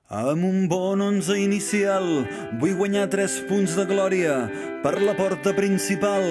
Amb un bon 11 inicial vull guanyar 3 punts de glòria per la porta principal,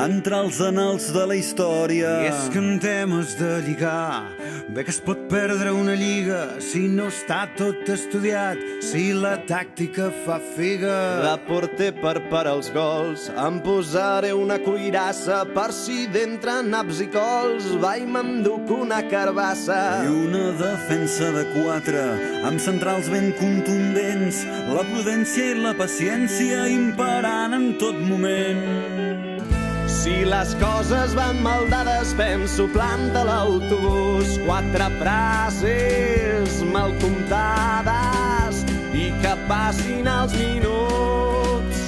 entrar als anals de la història. I és que en temes de lligar bé que es pot perdre una lliga si no està tot estudiat, si la tàctica fa figa. De porter per parar els gols em posaré una cuirassa per si d'entre naps i cols va i m'enduc una carbassa. I una defensa de 4 amb centrals ben contundents, la prudència i la paciència imperant en tot moment. Si les coses van mal dades penso planta l'autobús, 4 frases mal comptades i que passin els minuts.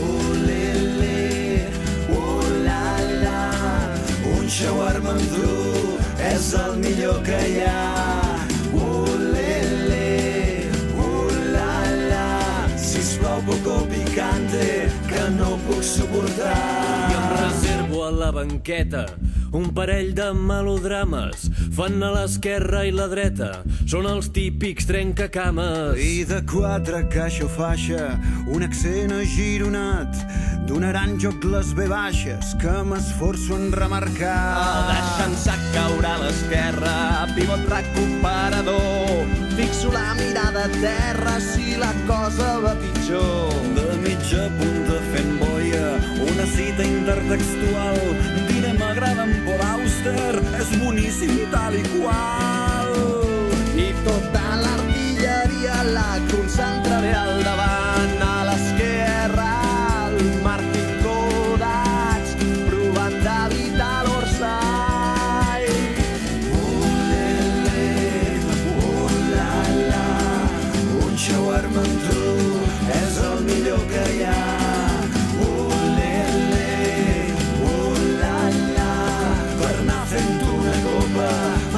Olele, olala, un shawarma amb dru és el millor que hi ha. Poco picante que no puc suportar. I em reservo a la banqueta un parell de melodrames. Fan a l'esquerra i la dreta, són els típics trencacames. I de 4 caixa o faixa, un accent agironat, donaran joc les ve baixes que m'esforço en remarcar. Deixant-se caure a l'esquerra, pivot recuperador, fixo la mirada a terra si la cosa va pitjor. De mitja punta fent boia, una cita intertextual, diré m'agrada en Paul Auster, és boníssim tal i qual. I tota l'artilleria la concentraré al davant, a l'esquerra el Martín Kodaks, provant d'evitar l'Orsay. Olala, un shawarma amb tu és el millor que hi ha. Olala, per anar fent una copa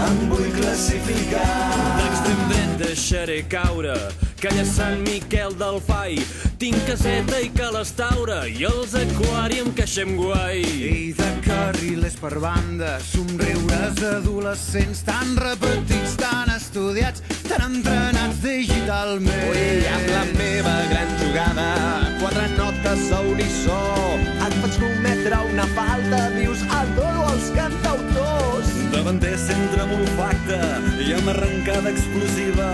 em vull classificar. D'extrem dret deixaré caure Calla Sant Miquel del Fai, tinc caseta i calestaura i els aquàrium que queixem guai. I de carrilers per banda, somriures adolescents tan repetits, tan estudiats, tan entrenats digitalment. Ui, amb la meva gran jugada, 4 notes a unisó, et faig cometre una falta, dius adoro els cantautors. Davanter centre amb olfacte i amb arrencada explosiva,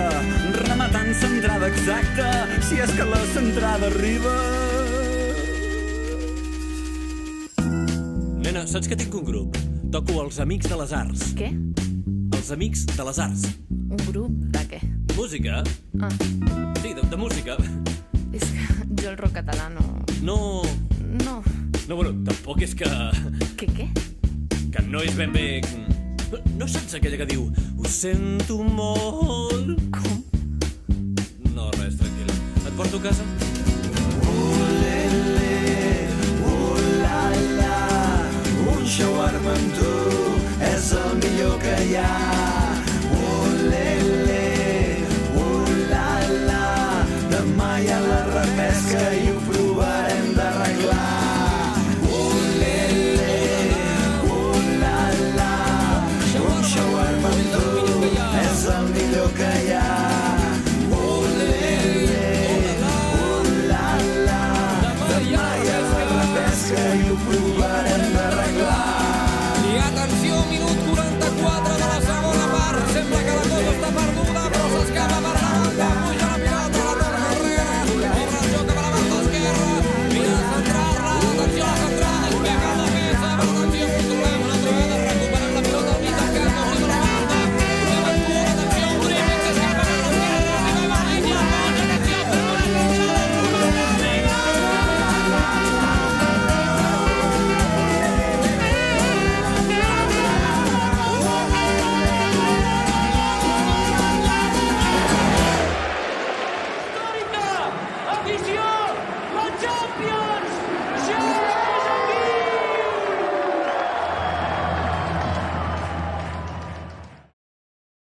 rematant centrada exacta, si és que la centrada arriba. Nena, saps que tinc un grup? Toco els Amics de les Arts. Què? Els Amics de les Arts. Un grup de què? Música? Ah, Sí, de música. és que jo el rock català no... No... No. No, bueno, tampoc és que... Què? Que no és ben bé... No saps aquella que diu ho sento molt? Com? No, res, tranquil. Et porto a casa?